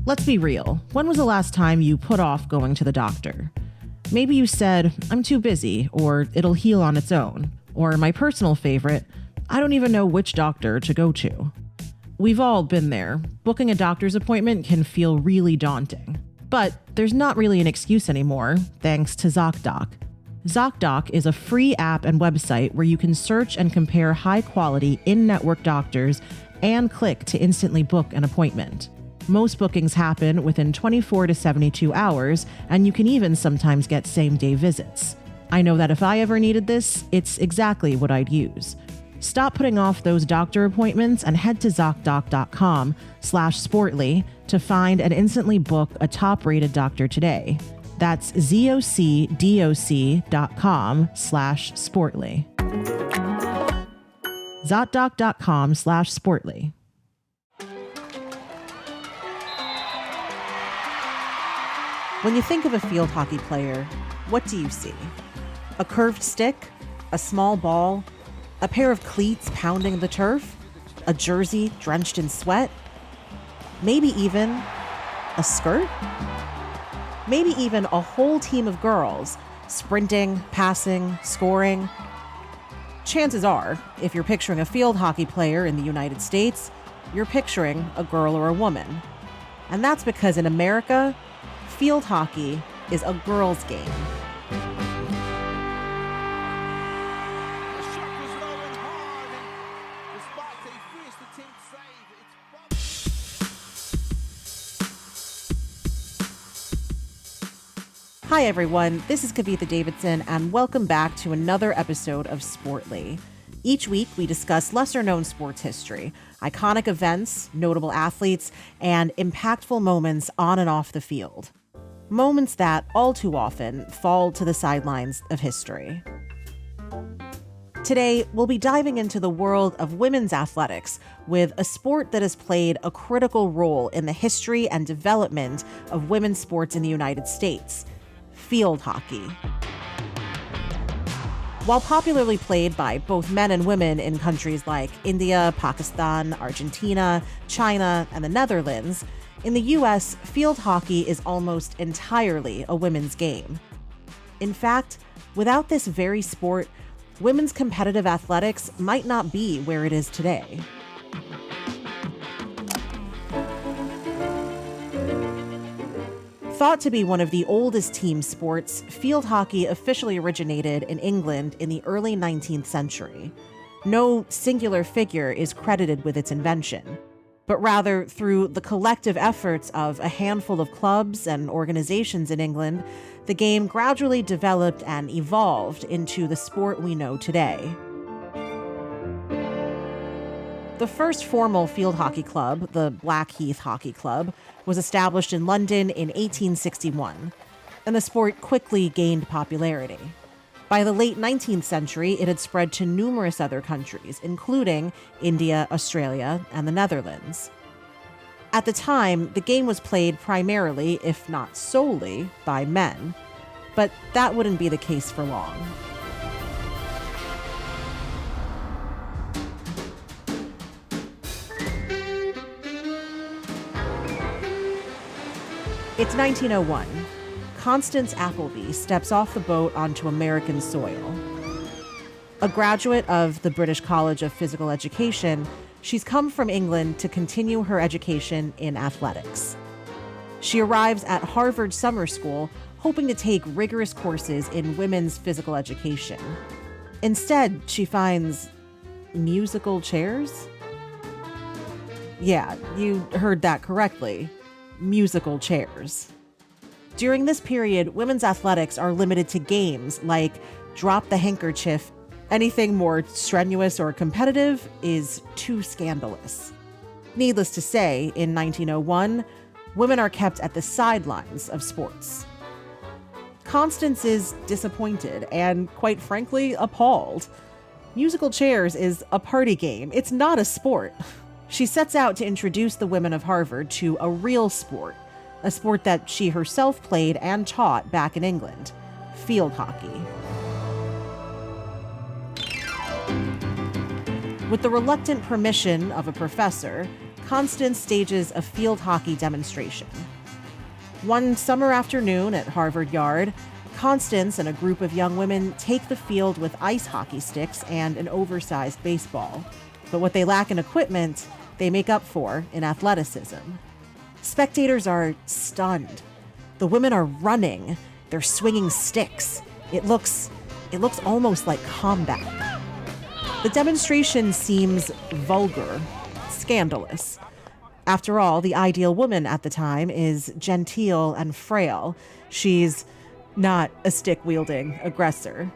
Let's be real. When was the last time you put off going to the doctor? Maybe you said, I'm too busy, or it'll heal on its own. Or my personal favorite, I don't even know which doctor to go to. We've all been there. Booking a doctor's appointment can feel really daunting. But there's not really an excuse anymore, thanks to ZocDoc. ZocDoc is a free app and website where you can search and compare high-quality in-network doctors and click to instantly book an appointment. Most bookings happen within 24 to 72 hours, and you can even sometimes get same-day visits. I know that if I ever needed this, it's exactly what I'd use. Stop putting off those doctor appointments and head to ZocDoc.com/Sportly to find and instantly book a top-rated doctor today. That's ZocDoc.com/Sportly. ZocDoc.com/Sportly. When you think of a field hockey player, what do you see? A curved stick? A small ball? A pair of cleats pounding the turf? A jersey drenched in sweat? Maybe even a skirt? Maybe even a whole team of girls sprinting, passing, scoring. Chances are, if you're picturing a field hockey player in the United States, you're picturing a girl or a woman. And that's because in America, field hockey is a girl's game. Hi everyone, this is Kavitha Davidson, and welcome back to another episode of Sportly. Each week we discuss lesser-known sports history, iconic events, notable athletes, and impactful moments on and off the field. Moments that, all too often, fall to the sidelines of history. Today, we'll be diving into the world of women's athletics with a sport that has played a critical role in the history and development of women's sports in the United States: field hockey. While popularly played by both men and women in countries like India, Pakistan, Argentina, China, and the Netherlands, in the US, field hockey is almost entirely a women's game. In fact, without this very sport, women's competitive athletics might not be where it is today. Thought to be one of the oldest team sports, field hockey officially originated in England in the early 19th century. No singular figure is credited with its invention, but rather through the collective efforts of a handful of clubs and organizations in England, the game gradually developed and evolved into the sport we know today. The first formal field hockey club, the Blackheath Hockey Club, was established in London in 1861, and the sport quickly gained popularity. By the late 19th century, it had spread to numerous other countries, including India, Australia, and the Netherlands. At the time, the game was played primarily, if not solely, by men, but that wouldn't be the case for long. It's 1901. Constance Applebee steps off the boat onto American soil. A graduate of the British College of Physical Education, she's come from England to continue her education in athletics. She arrives at Harvard Summer School hoping to take rigorous courses in women's physical education. Instead, she finds musical chairs? Yeah, you heard that correctly. Musical chairs. During this period, women's athletics are limited to games like drop the handkerchief. Anything more strenuous or competitive is too scandalous. Needless to say, in 1901, women are kept at the sidelines of sports. Constance is disappointed and, quite frankly, appalled. Musical chairs is a party game. It's not a sport. She sets out to introduce the women of Harvard to a real sport, a sport that she herself played and taught back in England: field hockey. With the reluctant permission of a professor, Constance stages a field hockey demonstration. One summer afternoon at Harvard Yard, Constance and a group of young women take the field with ice hockey sticks and an oversized baseball. But what they lack in equipment, they make up for in athleticism. Spectators are stunned. The women are running. They're swinging sticks. It looks almost like combat. The demonstration seems vulgar, scandalous. After all, the ideal woman at the time is genteel and frail. She's not a stick-wielding aggressor.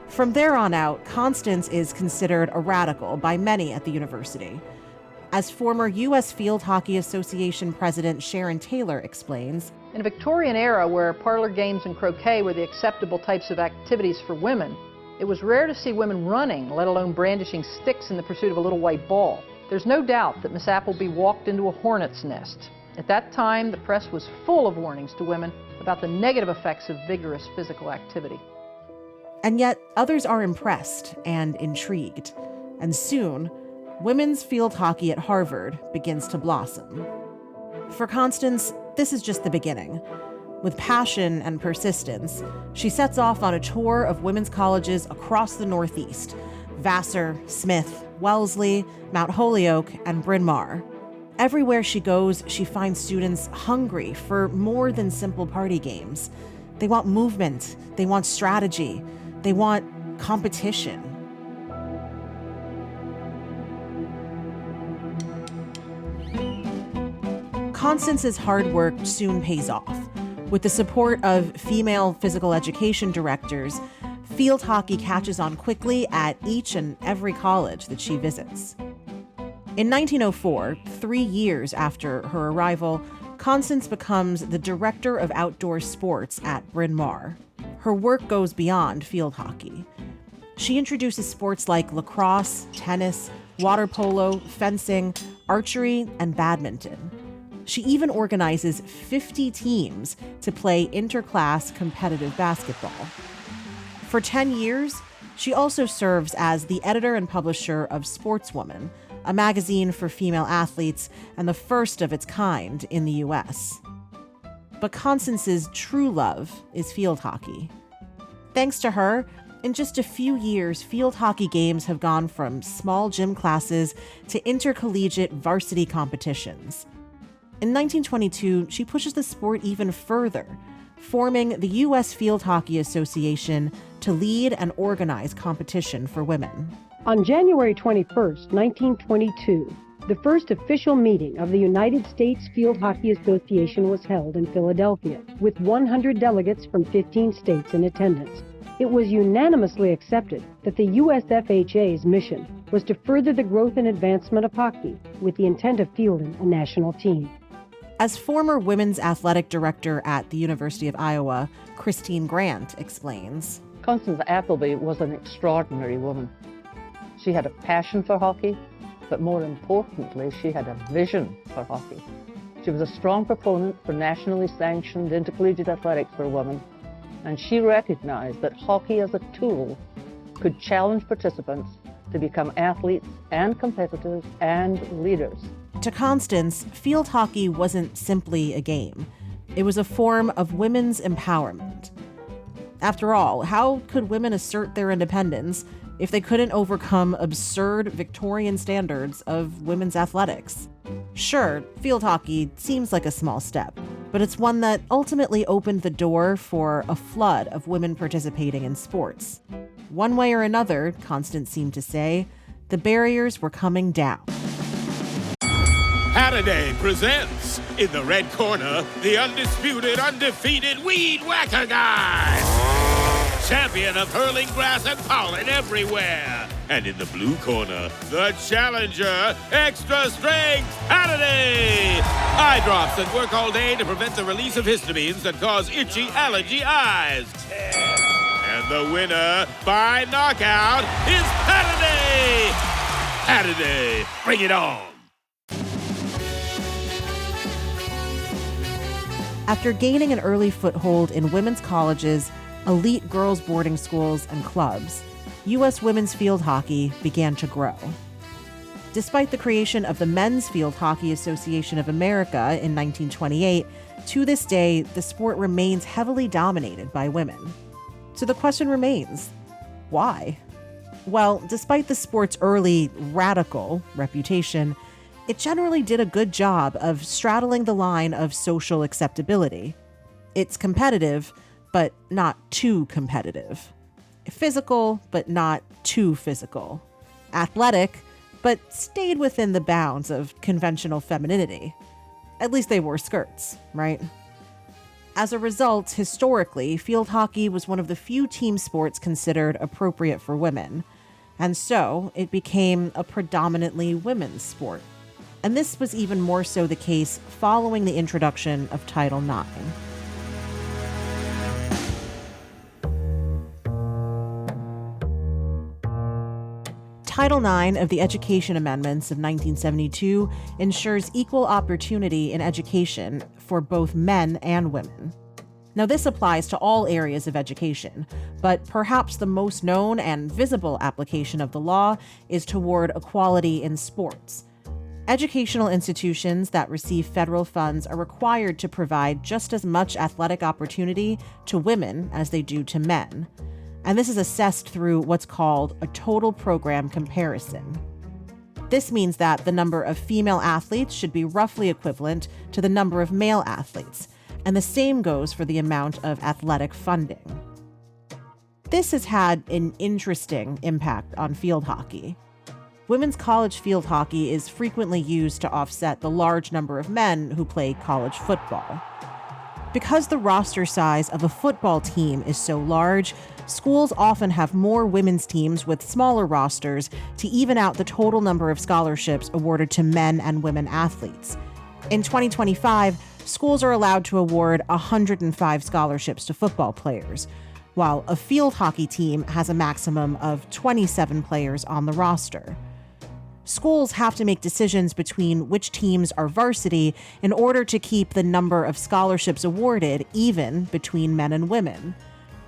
From there on out, Constance is considered a radical by many at the university. As former U.S. Field Hockey Association President Sharon Taylor explains, in a Victorian era where parlor games and croquet were the acceptable types of activities for women, it was rare to see women running, let alone brandishing sticks in the pursuit of a little white ball. There's no doubt that Miss Applebee walked into a hornet's nest. At that time, the press was full of warnings to women about the negative effects of vigorous physical activity. And yet, others are impressed and intrigued. And soon, women's field hockey at Harvard begins to blossom. For Constance, this is just the beginning. With passion and persistence, she sets off on a tour of women's colleges across the Northeast: Vassar, Smith, Wellesley, Mount Holyoke, and Bryn Mawr. Everywhere she goes, she finds students hungry for more than simple party games. They want movement, they want strategy, they want competition. Constance's hard work soon pays off. With the support of female physical education directors, field hockey catches on quickly at each and every college that she visits. In 1904, 3 years after her arrival, Constance becomes the director of outdoor sports at Bryn Mawr. Her work goes beyond field hockey. She introduces sports like lacrosse, tennis, water polo, fencing, archery, and badminton. She even organizes 50 teams to play interclass competitive basketball. For 10 years, she also serves as the editor and publisher of Sportswoman, a magazine for female athletes and the first of its kind in the U.S. But Constance's true love is field hockey. Thanks to her, in just a few years, field hockey games have gone from small gym classes to intercollegiate varsity competitions. In 1922, she pushes the sport even further, forming the U.S. Field Hockey Association to lead and organize competition for women. On January 21, 1922, the first official meeting of the United States Field Hockey Association was held in Philadelphia, with 100 delegates from 15 states in attendance. It was unanimously accepted that the USFHA's mission was to further the growth and advancement of hockey with the intent of fielding a national team. As former women's athletic director at the University of Iowa, Christine Grant explains, Constance Applebee was an extraordinary woman. She had a passion for hockey, but more importantly, she had a vision for hockey. She was a strong proponent for nationally sanctioned intercollegiate athletics for women, and she recognized that hockey as a tool could challenge participants to become athletes and competitors and leaders. To Constance, field hockey wasn't simply a game. It was a form of women's empowerment. After all, how could women assert their independence if they couldn't overcome absurd Victorian standards of women's athletics? Sure, field hockey seems like a small step, but it's one that ultimately opened the door for a flood of women participating in sports. One way or another, Constance seemed to say, the barriers were coming down. Halliday presents, in the red corner, the undisputed, undefeated Weed Whacker Guy. Champion of hurling grass and pollen everywhere. And in the blue corner, the challenger, extra strength Halliday. Eye drops that work all day to prevent the release of histamines that cause itchy allergy eyes. And the winner by knockout is Halliday. Halliday, bring it on. After gaining an early foothold in women's colleges, elite girls' boarding schools, and clubs, U.S. women's field hockey began to grow. Despite the creation of the Men's Field Hockey Association of America in 1928, to this day, the sport remains heavily dominated by women. So the question remains, why? Well, despite the sport's early radical reputation, it generally did a good job of straddling the line of social acceptability. It's competitive, but not too competitive. Physical, but not too physical. Athletic, but stayed within the bounds of conventional femininity. At least they wore skirts, right? As a result, historically, field hockey was one of the few team sports considered appropriate for women, and so it became a predominantly women's sport. And this was even more so the case following the introduction of Title IX. Title IX of the Education Amendments of 1972 ensures equal opportunity in education for both men and women. Now, this applies to all areas of education, but perhaps the most known and visible application of the law is toward equality in sports. Educational institutions that receive federal funds are required to provide just as much athletic opportunity to women as they do to men. And this is assessed through what's called a total program comparison. This means that the number of female athletes should be roughly equivalent to the number of male athletes, and the same goes for the amount of athletic funding. This has had an interesting impact on field hockey. Women's college field hockey is frequently used to offset the large number of men who play college football. Because the roster size of a football team is so large, schools often have more women's teams with smaller rosters to even out the total number of scholarships awarded to men and women athletes. In 2025, schools are allowed to award 105 scholarships to football players, while a field hockey team has a maximum of 27 players on the roster. Schools have to make decisions between which teams are varsity in order to keep the number of scholarships awarded even between men and women.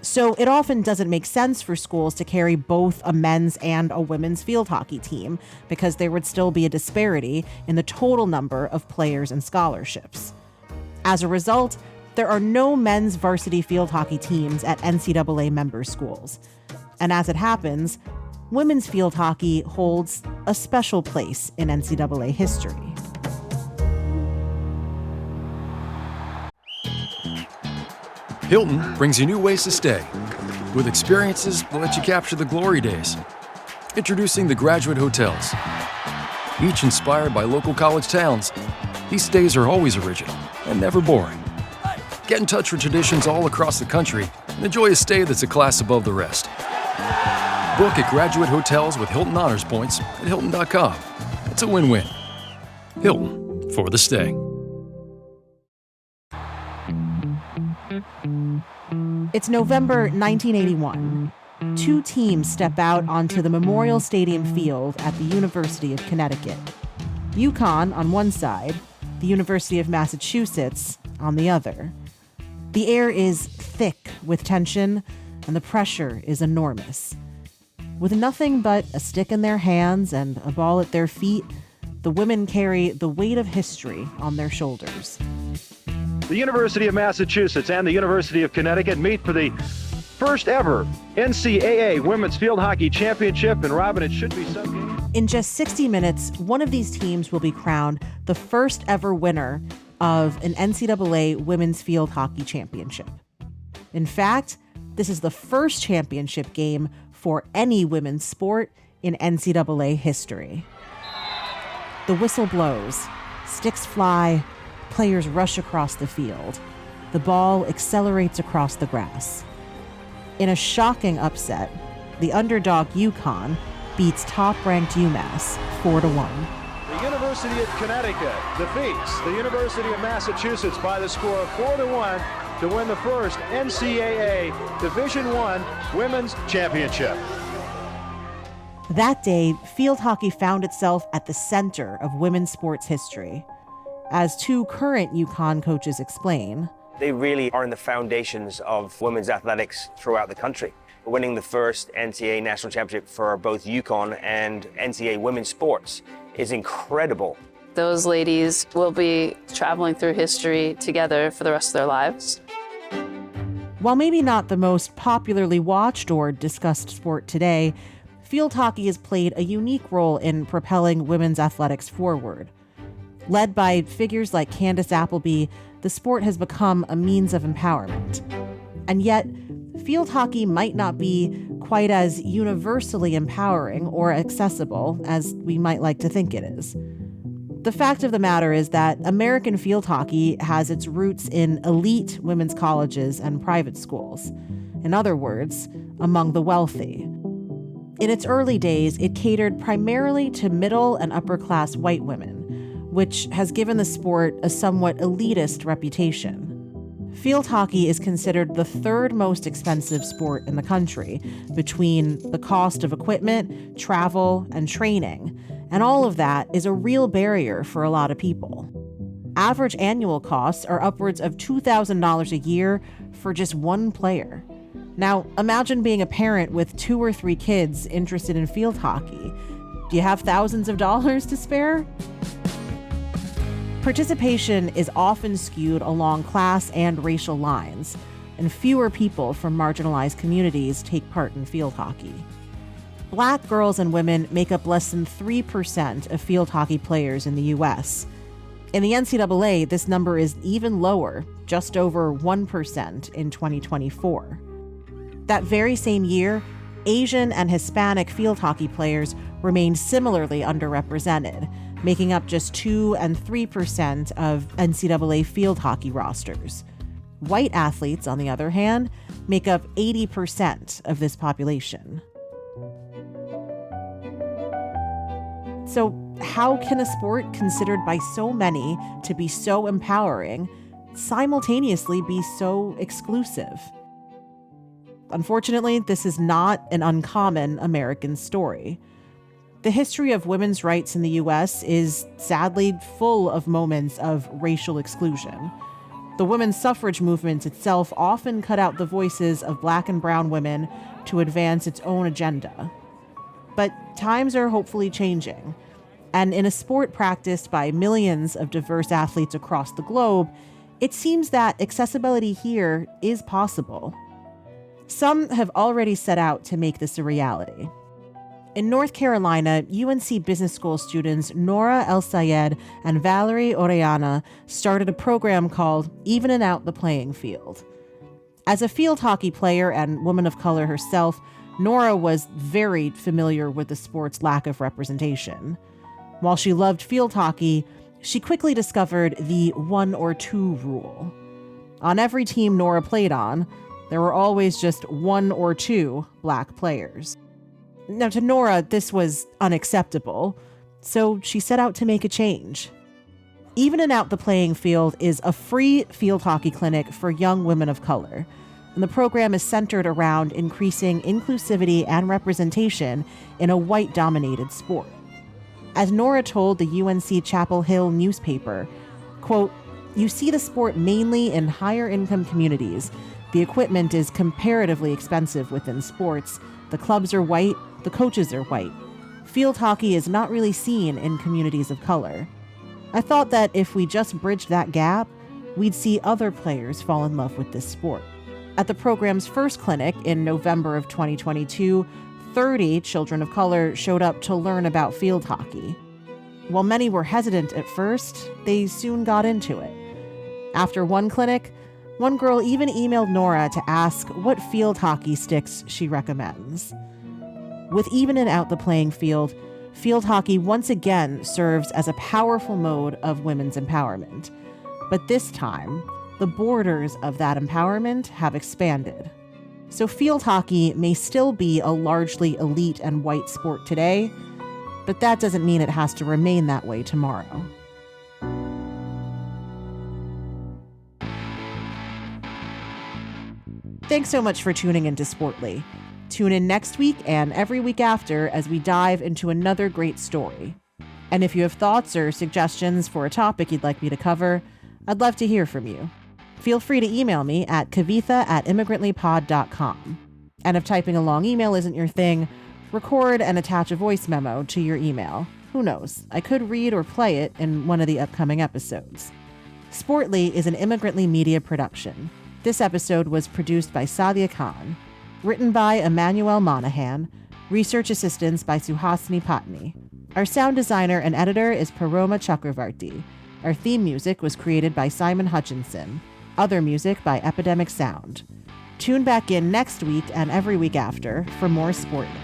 So it often doesn't make sense for schools to carry both a men's and a women's field hockey team because there would still be a disparity in the total number of players and scholarships. As a result, there are no men's varsity field hockey teams at NCAA member schools. And as it happens, women's field hockey holds a special place in NCAA history. Hilton brings you new ways to stay, with experiences that let you capture the glory days. Introducing the Graduate Hotels. Each inspired by local college towns, these stays are always original and never boring. Get in touch with traditions all across the country and enjoy a stay that's a class above the rest. Book at Graduate Hotels with Hilton Honors Points at Hilton.com. It's a win-win. Hilton, for the stay. It's November 1981. Two teams step out onto the Memorial Stadium field at the University of Connecticut. UConn on one side, the University of Massachusetts on the other. The air is thick with tension, and the pressure is enormous. With nothing but a stick in their hands and a ball at their feet, the women carry the weight of history on their shoulders. The University of Massachusetts and the University of Connecticut meet for the first ever NCAA Women's Field Hockey Championship. And Robin, it should be some. In just 60 minutes, one of these teams will be crowned the first ever winner of an NCAA Women's Field Hockey Championship. In fact, this is the first championship game for any women's sport in NCAA history. The whistle blows, sticks fly, players rush across the field. The ball accelerates across the grass. In a shocking upset, the underdog UConn beats top-ranked UMass 4-1. The University of Connecticut defeats the University of Massachusetts by the score of 4-1 to win the first NCAA Division I Women's Championship. That day, field hockey found itself at the center of women's sports history. As two current UConn coaches explain, they really are in the foundations of women's athletics throughout the country. winning the first NCAA national championship for both UConn and NCAA women's sports is incredible. Those ladies will be traveling through history together for the rest of their lives. While maybe not the most popularly watched or discussed sport today, field hockey has played a unique role in propelling women's athletics forward. Led by figures like Constance Applebee, the sport has become a means of empowerment. And yet, field hockey might not be quite as universally empowering or accessible as we might like to think it is. The fact of the matter is that American field hockey has its roots in elite women's colleges and private schools. In other words, among the wealthy. In its early days, it catered primarily to middle and upper class white women, which has given the sport a somewhat elitist reputation. Field hockey is considered the third most expensive sport in the country, between the cost of equipment, travel, and training, and all of that is a real barrier for a lot of people. Average annual costs are upwards of $2,000 a year for just one player. Now, imagine being a parent with 2 or 3 kids interested in field hockey. Do you have thousands of dollars to spare? Participation is often skewed along class and racial lines, and fewer people from marginalized communities take part in field hockey. Black girls and women make up less than 3% of field hockey players in the U.S. In the NCAA, this number is even lower, just over 1% in 2024. That very same year, Asian and Hispanic field hockey players remained similarly underrepresented, making up just 2 and 3% of NCAA field hockey rosters. White athletes, on the other hand, make up 80% of this population. So how can a sport considered by so many to be so empowering simultaneously be so exclusive? Unfortunately, this is not an uncommon American story. The history of women's rights in the U.S. is sadly full of moments of racial exclusion. The women's suffrage movement itself often cut out the voices of Black and brown women to advance its own agenda. But times are hopefully changing. And in a sport practiced by millions of diverse athletes across the globe, it seems that accessibility here is possible. Some have already set out to make this a reality. In North Carolina, UNC Business School students Nora El-Sayed and Valerie Orellana started a program called Evening Out the Playing Field. As a field hockey player and woman of color herself, Nora was very familiar with the sport's lack of representation. While she loved field hockey, she quickly discovered the 1 or 2 rule. On every team Nora played on, there were always just 1 or 2 Black players. Now, to Nora, this was unacceptable, so she set out to make a change. Evening Out the Playing Field is a free field hockey clinic for young women of color, and the program is centered around increasing inclusivity and representation in a white-dominated sport. As Nora told the UNC Chapel Hill newspaper, quote, "You see the sport mainly in higher-income communities. The equipment is comparatively expensive within sports. The clubs are white, the coaches are white. Field hockey is not really seen in communities of color. I thought that if we just bridged that gap, we'd see other players fall in love with this sport." At the program's first clinic in November of 2022, 30 children of color showed up to learn about field hockey. While many were hesitant at first, they soon got into it. After one clinic, one girl even emailed Nora to ask what field hockey sticks she recommends. With Evening Out the Playing Field, field hockey once again serves as a powerful mode of women's empowerment. But this time, the borders of that empowerment have expanded. So field hockey may still be a largely elite and white sport today, but that doesn't mean it has to remain that way tomorrow. Thanks so much for tuning into Sportly. Tune in next week and every week after as we dive into another great story. And if you have thoughts or suggestions for a topic you'd like me to cover, I'd love to hear from you. Feel free to email me at kavitha@immigrantlypod.com. And if typing a long email isn't your thing, record and attach a voice memo to your email. Who knows? I could read or play it in one of the upcoming episodes. Sportly is an Immigrantly media production. This episode was produced by Sadia Khan, written by Emmanuel Monahan, research assistance by Suhasini Patni. Our sound designer and editor is Paroma Chakravarti. Our theme music was created by Simon Hutchinson. Other music by Epidemic Sound. Tune back in next week and every week after for more Sportly.